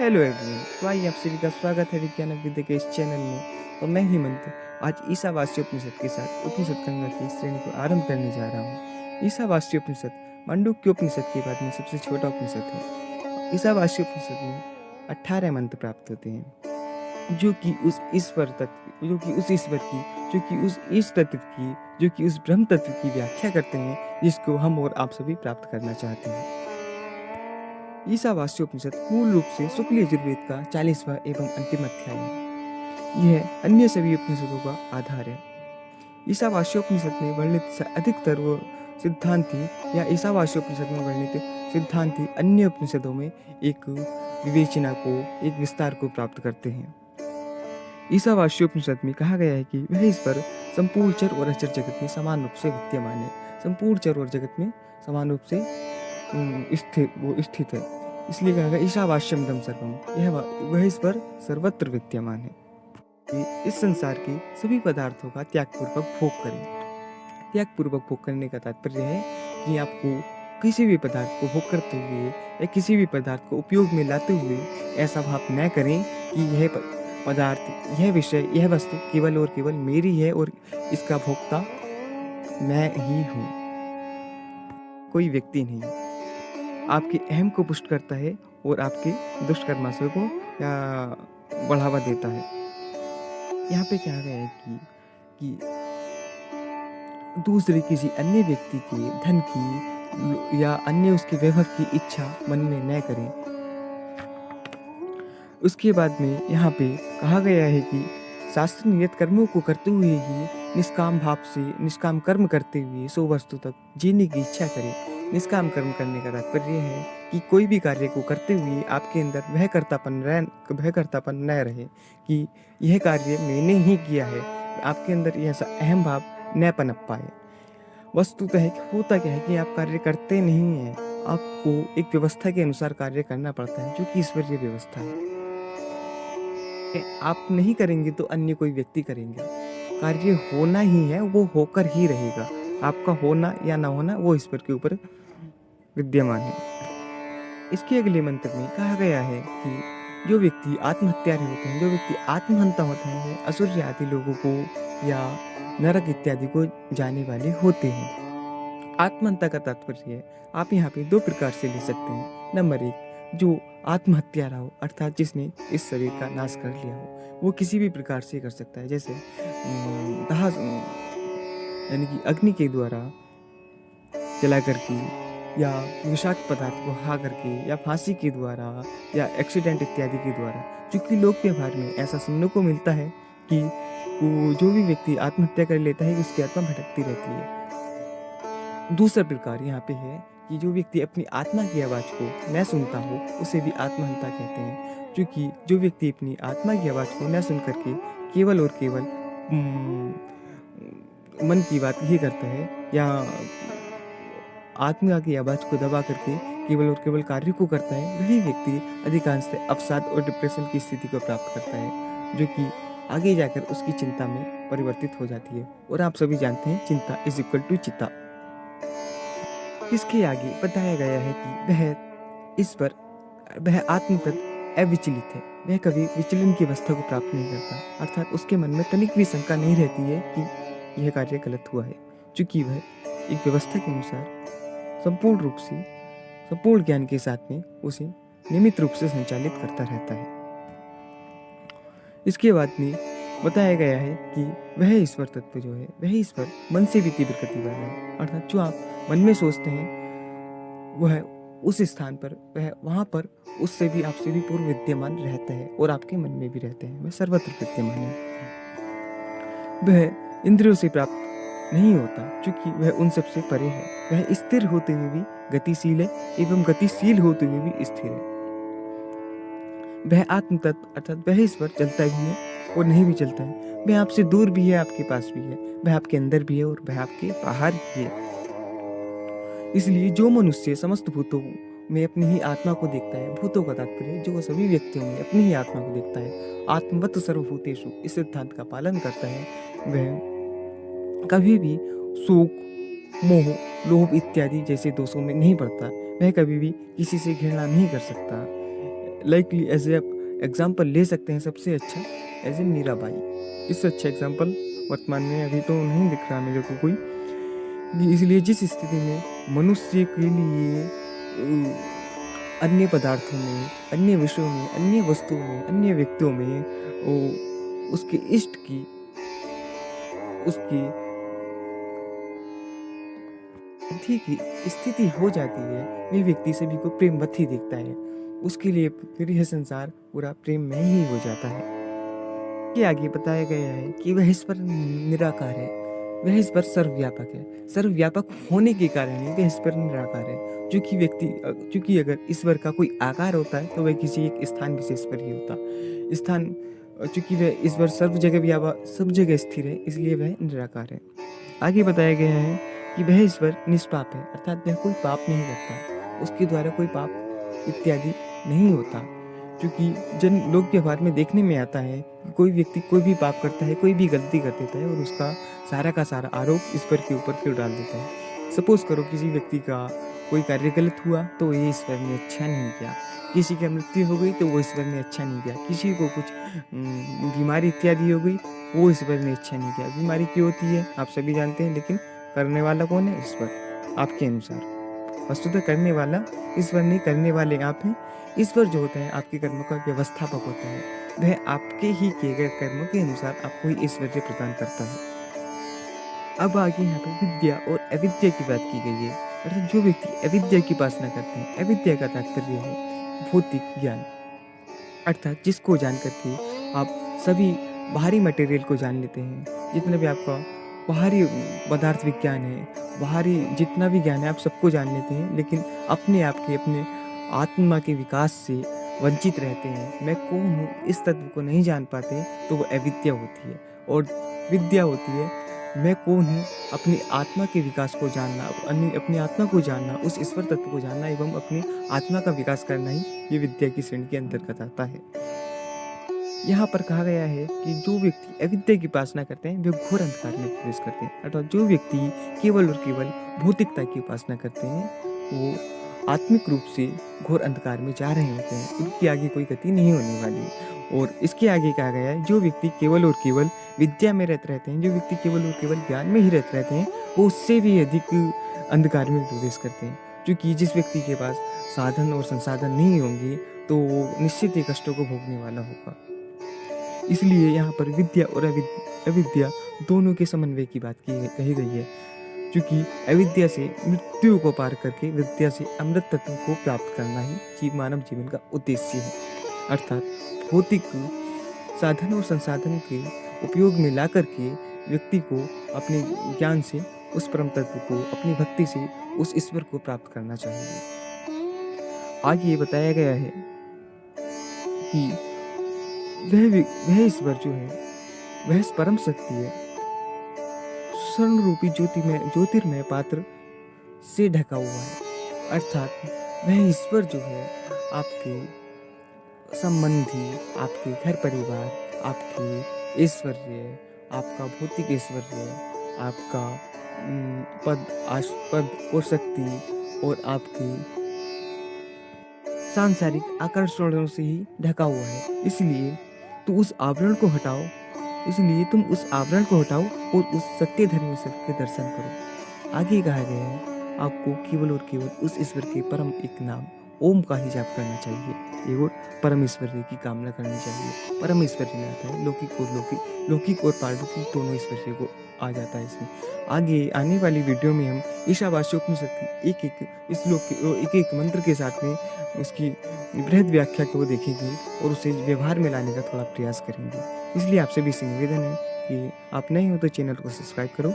Hello everyone. तो आइए आप सभी का स्वागत है विज्ञान विद्या के इस चैनल में। तो मैं हेमंत आज ईशावास्य उपनिषद के साथ उपनिषद गंगा की श्रेणी को आरंभ करने जा रहा हूँ। ईशावास्य उपनिषद मांडुक्य उपनिषद के बाद में सबसे छोटा उपनिषद है। ईशावास्य उपनिषद में 18 मंत्र प्राप्त होते हैं जो कि उस ईश्वर तत्व जो कि उस ईश्वर की जो कि उस ईश तत्व की जो कि उस ब्रह्म तत्व की व्याख्या करते हैं जिसको हम और आप सभी प्राप्त करना चाहते हैं। ईशावास्योपनिषद मूल रूप से शुक्ल यजुर्वेद का 40वां एवं अंतिम अध्याय है। यह अन्य सभी उपनिषदों का आधार है। ईशावास्योपनिषद में वर्णित अधिकतर वो सिद्धांति या ईशावास्योपनिषद में वर्णित सिद्धांति अन्य उपनिषदों में एक विवेचना को, एक विस्तार को प्राप्त करते हैं। ईशावास्योपनिषद में कहा गया है कि वह ईश्वर संपूर्ण चर और अचर जगत में समान रूप से विद्यमान है। संपूर्ण चर और जगत में समान रूप से स्थित है। इसलिए कहा गया ईशावास्यम इदं सर्वम, यह वह ईश्वर सर्वत्र विद्यमान है। कि इस संसार के सभी पदार्थों का त्यागपूर्वक भोग करें। त्यागपूर्वक भोग करने का तात्पर्य है कि आपको किसी भी पदार्थ को भोग करते हुए या किसी भी पदार्थ को उपयोग में लाते हुए ऐसा भाव न करें कि यह पदार्थ, यह विषय, यह वस्तु केवल और केवल मेरी है और इसका भोक्ता मैं ही हूँ, कोई व्यक्ति नहीं। आपके अहम को पुष्ट करता है और आपके दुष्कर्माशय को बढ़ावा देता है। यहाँ पे कहा गया है कि दूसरे किसी अन्य व्यक्ति के धन की या अन्य उसके वैभव की इच्छा मन में न करें। उसके बाद में यहाँ पे कहा गया है कि शास्त्र नियत कर्मों को करते हुए ही निष्काम भाव से निष्काम कर्म करते हुए सो वस्तु तक जीने की इच्छा करें। निष्काम कर्म करने का तात्पर्य है कि कोई भी कार्य को करते हुए आपके अंदर वह कर्तापन न रहे कि यह कार्य मैंने ही किया है। आपके अंदर ऐसा अहम भाव न पनप पाए। वस्तुतः होता क्या है कि आप कार्य करते नहीं हैं, आपको एक व्यवस्था के अनुसार कार्य करना पड़ता है जो कि ईश्वरीय व्यवस्था है। आप नहीं करेंगे तो अन्य कोई व्यक्ति करेंगे। कार्य होना ही है, वो होकर ही रहेगा। आपका होना या ना होना वो ईश्वर के ऊपर विद्यमान है। इसके अगले मंत्र में कहा गया है कि जो व्यक्ति आत्महत्यारे होते हैं, जो व्यक्ति आत्महंता होते हैं, वे असुर आदि लोगों को या नरक इत्यादि को जाने वाले होते हैं। आत्महंता का तात्पर्य है आप यहाँ पे 2 प्रकार से ले सकते हैं। नंबर 1, जो आत्महत्यारा हो अर्थात जिसने इस शरीर का नाश कर लिया हो, वो किसी भी प्रकार से कर सकता है। जैसे दाह यानी कि अग्नि के द्वारा जला करके या विषाक्त पदार्थ को खा करके या फांसी के द्वारा या एक्सीडेंट इत्यादि के द्वारा। क्योंकि लोक व्यवहार में ऐसा सुनने को मिलता है कि जो भी व्यक्ति आत्महत्या कर लेता है उसकी आत्मा भटकती रहती है। दूसरा प्रकार यहाँ पे है कि जो व्यक्ति अपनी आत्मा की आवाज़ को न सुनता हो उसे भी आत्महंता कहते हैं। क्योंकि जो व्यक्ति अपनी आत्मा की आवाज़ को न सुन करके केवल और केवल मन की बात ही करता है या आत्मा की आवाज़ को दबा करके केवल और केवल कार्य को करता है, वही व्यक्ति अधिकांशतः अवसाद और डिप्रेशन की स्थिति को प्राप्त करता है, जो कि आगे जाकर उसकी चिंता में परिवर्तित हो जाती है। और आप सभी जानते हैं चिंता इज इक्वल टू चिता। इसके आगे बताया गया है कि वह आत्मतत्व अविचलित है। वह कभी विचलन की अवस्था को प्राप्त नहीं करता, अर्थात उसके मन में तनिक भी शंका नहीं रहती है कि यह कार्य गलत हुआ है, क्योंकि वह एक व्यवस्था के अनुसार संपूर्ण रूप से संपूर्ण ज्ञान के साथ में उसे नियमित रूप से संचालित करता रहता है। इसके बाद में बताया गया है कि वह ईश्वर तत्व जो है, वह ईश्वर मन से भी तीव्र गति वाला है, अर्थात जो आप मन में सोचते हैं वह उस स्थान पर, वह वहाँ पर उससे भी आपसे भी पूर्व विद्यमान रहता है और आपके मन में भी रहते हैं। वह सर्वत्र विद्यमान है। वह इंद्रियों से प्राप्त नहीं होता क्योंकि वह उन सबसे परे है। वह स्थिर होते हुए भी गतिशील है एवं गतिशील होते हुए भी स्थिर है। वह आत्म तत्व अर्थात वह ईश्वर चलता भी है और नहीं भी चलता है। वह आपसे दूर भी है, आपके पास भी है, वह आपके अंदर भी है और वह आपके बाहर भी है। इसलिए जो मनुष्य समस्त भूतों में अपनी ही आत्मा को देखता है, भूतों का तात्पर्य जो सभी व्यक्तियों में अपनी ही आत्मा को देखता है, आत्मवत् सर्वभूतेषु इस सिद्धांत का पालन करता है, वह कभी भी शोक, मोह, लोभ इत्यादि जैसे दोषों में नहीं पड़ता। वह कभी भी किसी से घृणा नहीं कर सकता। लाइकली एज ए एग्जाम्पल ले सकते हैं सबसे अच्छा एज ए मीराबाई। इससे अच्छा एग्जाम्पल वर्तमान में अभी तो नहीं दिख रहा मेरे को कोई। इसलिए जिस स्थिति में मनुष्य के लिए अन्य पदार्थों में, अन्य विषयों में, अन्य वस्तुओं में, अन्य व्यक्तियों में उसके इष्ट की, उसकी बुद्धि की स्थिति हो जाती है, वे व्यक्ति सभी को प्रेमवत ही देखता है। उसके लिए फिर यह संसार पूरा प्रेम में ही हो जाता है। ये आगे बताया गया है कि वह इस पर निराकार है, वह इस पर सर्वव्यापक है। सर्वव्यापक होने के कारण ही वह इस पर निराकार है। क्योंकि अगर ईश्वर का कोई आकार होता है तो वह किसी एक स्थान विशेष पर ही होता। स्थान चूंकि वह ईश्वर सब जगह स्थिर है, इसलिए वह निराकार है। आगे बताया गया है कि वह ईश्वर निष्पाप है, अर्थात वह कोई पाप नहीं करता, उसके द्वारा कोई पाप इत्यादि नहीं होता। क्योंकि जन लोक व्यवहार में देखने में आता है कि कोई व्यक्ति कोई भी पाप करता है, कोई भी गलती कर देता है और उसका सारा का सारा आरोप ईश्वर के ऊपर क्यों डाल देता है। सपोज करो किसी व्यक्ति का कोई कार्य गलत हुआ तो ये ईश्वर ने अच्छा नहीं किया, किसी की मृत्यु हो गई तो वो ईश्वर ने अच्छा नहीं किया, किसी को कुछ बीमारी इत्यादि हो गई वो ईश्वर ने अच्छा नहीं किया। बीमारी क्यों होती है आप सभी जानते हैं, लेकिन करने वाला कौन है? ईश्वर। आपके अनुसार वस्तुतः करने वाला ईश्वर नहीं, करने वाले आप हैं। ईश्वर जो होता है आपके कर्मों का व्यवस्थापक होता है, वह आपके ही किए गए कर्मों के अनुसार आपको ही ऐश्वर्य प्रदान करता है। अब आगे यहाँ पर विद्या और अविद्या की बात की गई है, अर्थात जो व्यक्ति अविद्या की उपासना करते हैं, अविद्या का तात्पर्य है भौतिक ज्ञान, अर्थात जिसको जान करके आप सभी बाहरी मटेरियल को जान लेते हैं। जितना भी आपका बाहरी पदार्थ विज्ञान है, बाहरी जितना भी ज्ञान है आप सबको जान लेते हैं, लेकिन अपने आप के, अपने आत्मा के विकास से वंचित रहते हैं। मैं कौन हूँ इस तत्व को नहीं जान पाते तो वो अविद्या होती है। और विद्या होती है मैं कौन हूँ, अपनी आत्मा के विकास को जानना, अपनी आत्मा को जानना, उस ईश्वर तत्व को जानना एवं अपनी आत्मा का विकास करना ही ये विद्या की श्रेणी के अंतर्गत आता है। यहाँ पर कहा गया है कि जो व्यक्ति अविद्या की उपासना करते हैं वे घोर अंधकार में प्रवेश करते हैं, अर्थात जो व्यक्ति केवल और केवल भौतिकता की उपासना करते हैं वो आत्मिक रूप से घोर अंधकार में जा रहे होते हैं, उनकी आगे कोई गति नहीं होने वाली। और इसके आगे कहा गया है जो व्यक्ति केवल और केवल विद्या में रहते हैं, जो व्यक्ति केवल और केवल ज्ञान में ही रहते हैं, वो उससे भी अधिक अंधकार में प्रवेश करते हैं। क्योंकि जिस व्यक्ति के पास साधन और संसाधन नहीं होंगे तो वो निश्चित ही कष्टों को भोगने वाला होगा। इसलिए यहाँ पर विद्या और अविद्या दोनों के समन्वय की बात कही गई है, क्योंकि अविद्या से मृत्यु को पार करके विद्या से अमृत तत्व को प्राप्त करना ही मानव जीवन का उद्देश्य है। अर्थात भौतिक साधन और संसाधन के उपयोग में ला करके व्यक्ति को अपने ज्ञान से उस परम तत्व को, अपनी भक्ति से उस ईश्वर को प्राप्त करना चाहिए। आगे बताया गया है कि वह ईश्वर जो है वह परम शक्ति है, स्वर्ण रूपी ज्योतिर्मय पात्र से ढका हुआ है। अर्थात वह ईश्वर जो है आपके संबंधी, आपके घर परिवार, आपके ऐश्वर्य, आपका भौतिक ऐश्वर्य, आपका पद और शक्ति और आपकी सांसारिक आकर्षणों से ही ढका हुआ है। इसलिए तुम उस आवरण को हटाओ और उस सत्य धर्मेश्वर के दर्शन करो। आगे कहा गया है आपको केवल और केवल उस ईश्वर के परम एक नाम ओम का ही जाप करना चाहिए और परम ईश्वर्य की कामना करनी चाहिए। परम ईश्वर्य में आता है लौकिक और पारलौकिक दोनों ईश्वर्य को आ जाता है इसमें। आगे आने वाली वीडियो में हम ईशावास्योपनिषद की एक एक मंत्र के साथ में उसकी बृहद व्याख्या को देखेंगे और उसे व्यवहार में लाने का थोड़ा प्रयास करेंगे। इसलिए आपसे भी निवेदन है कि आप नए हो तो चैनल को सब्सक्राइब करो